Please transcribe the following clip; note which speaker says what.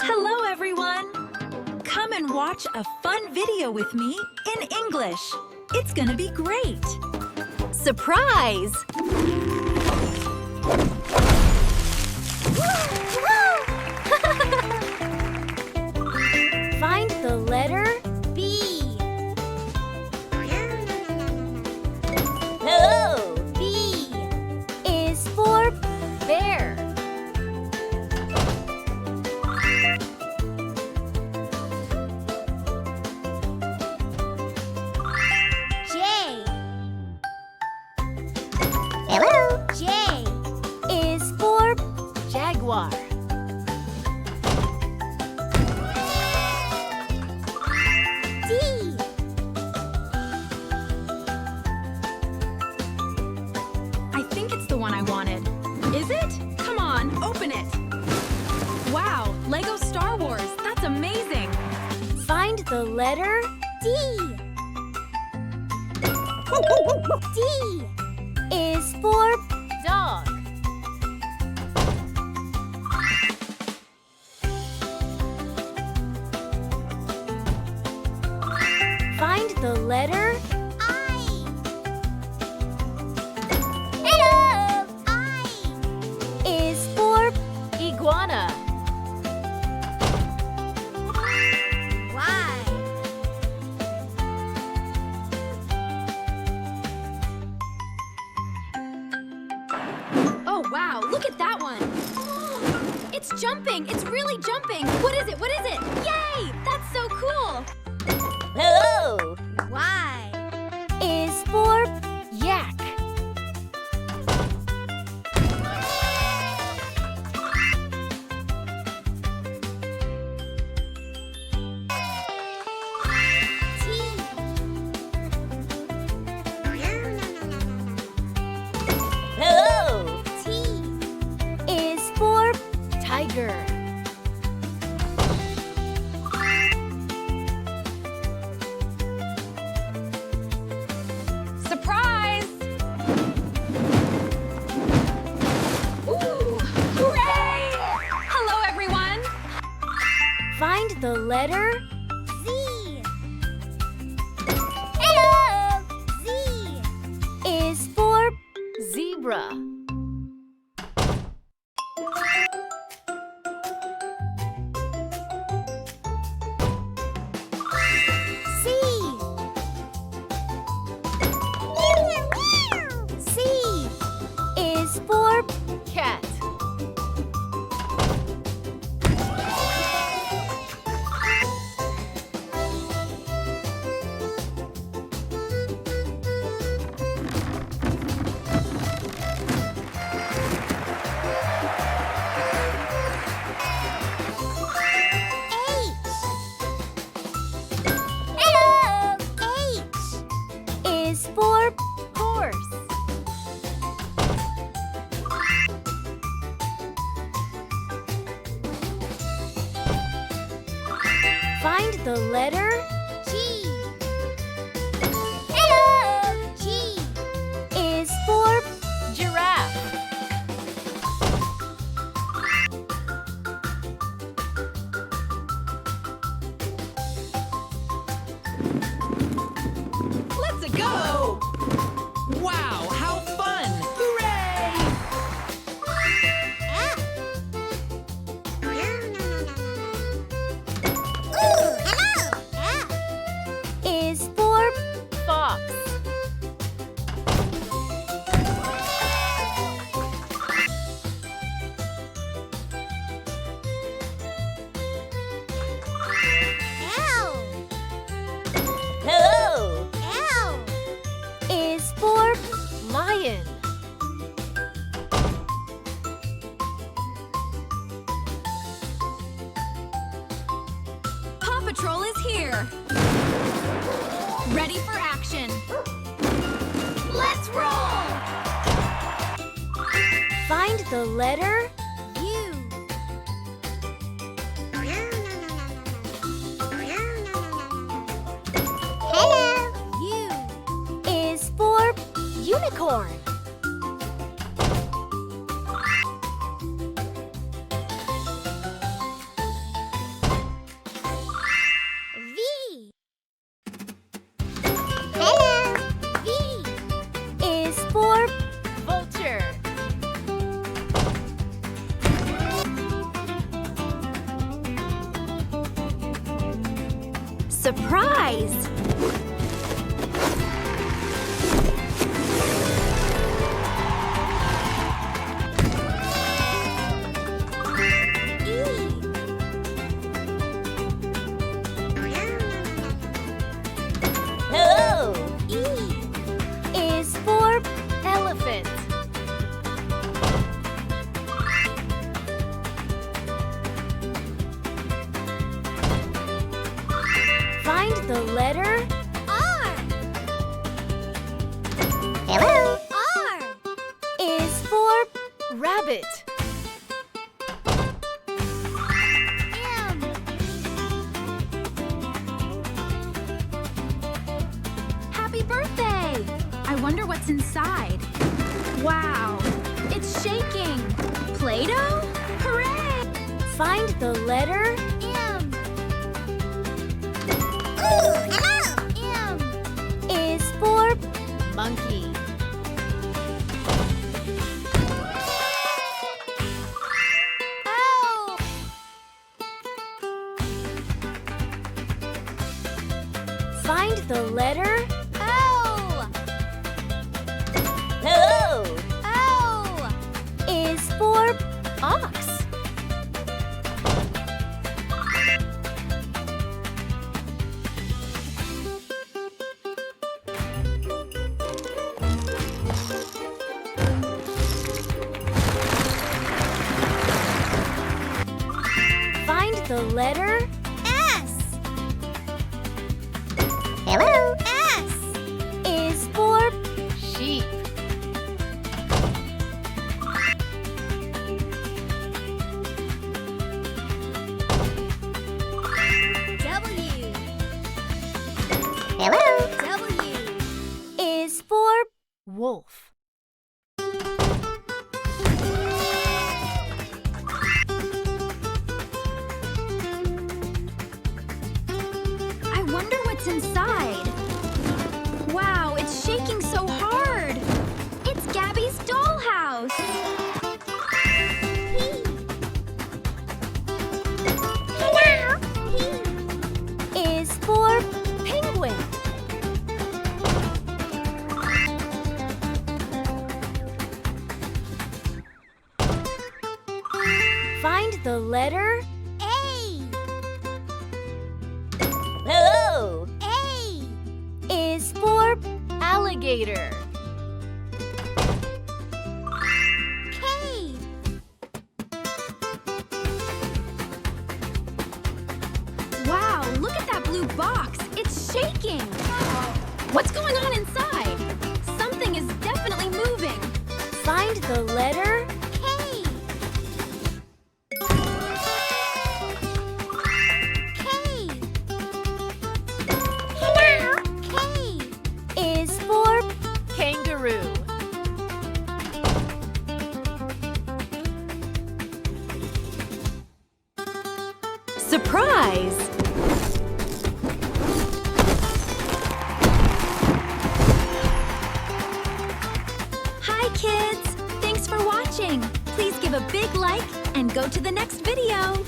Speaker 1: Hello, everyone! Come and watch a fun video with me in English. It's gonna be great! Surprise!
Speaker 2: Find the letter B.
Speaker 3: Hello!
Speaker 2: B is for bear. J.
Speaker 3: Hello!
Speaker 2: J is for Jaguar. D.
Speaker 1: I think it's the one I wanted. Is it? Come on, open it! Wow, Lego Star Wars! That's amazing!
Speaker 2: Find the letter D. D is for dog. Find the letter I. Hello! I is for iguana. Y.
Speaker 1: Oh, wow, look at that one! It's jumping! It's really jumping! What is it? What is it? Yay! That's so cool!
Speaker 3: Hello!
Speaker 2: Y is for yak. T.
Speaker 3: Hello!
Speaker 2: T is for tiger.
Speaker 1: Surprise! Ooh! Hooray! Hello, everyone!
Speaker 2: Find the letter Z. Hello! Z is for zebra. C. C is for cat. Hello! H is for horse. Find the letter G. Hello! G is for giraffe.
Speaker 1: Let's go! Wow, how fun! Hooray!
Speaker 2: Is for fox. L.
Speaker 3: Hello!
Speaker 2: L is for lion.
Speaker 1: Paw Patrol is here! Ready for action! Let's roll!
Speaker 2: Find the letter U. Hello! U is for unicorn.
Speaker 1: Surprise!
Speaker 3: Hello.
Speaker 2: E is for elephant. Find the letter R.
Speaker 3: Hello.
Speaker 2: R is for rabbit. M
Speaker 1: Happy birthday! I wonder what's inside. Wow, it's shaking. Play-Doh? Hooray!
Speaker 2: Find the letter M.
Speaker 3: Ooh, hello.
Speaker 2: M is for monkey. O. Find the letter O.
Speaker 3: Hello.
Speaker 2: O is for ox. Find the letter S.
Speaker 3: Hello.
Speaker 2: S is for sheep. W.
Speaker 3: Hello.
Speaker 2: W is for wolf.
Speaker 1: I wonder what's inside. Wow, it's shaking so hard. It's Gabby's dollhouse.
Speaker 2: Hello. P is for penguin. Find the letter A.
Speaker 3: Hello.
Speaker 2: A is for alligator. K.
Speaker 1: Wow, look at that blue box. It's shaking. What's going on inside? Something is definitely moving.
Speaker 2: Find the letter K. K. Hello. K is for kangaroo.
Speaker 1: Surprise! Hi kids! Thanks for watching. Please give a big like and go to the next video.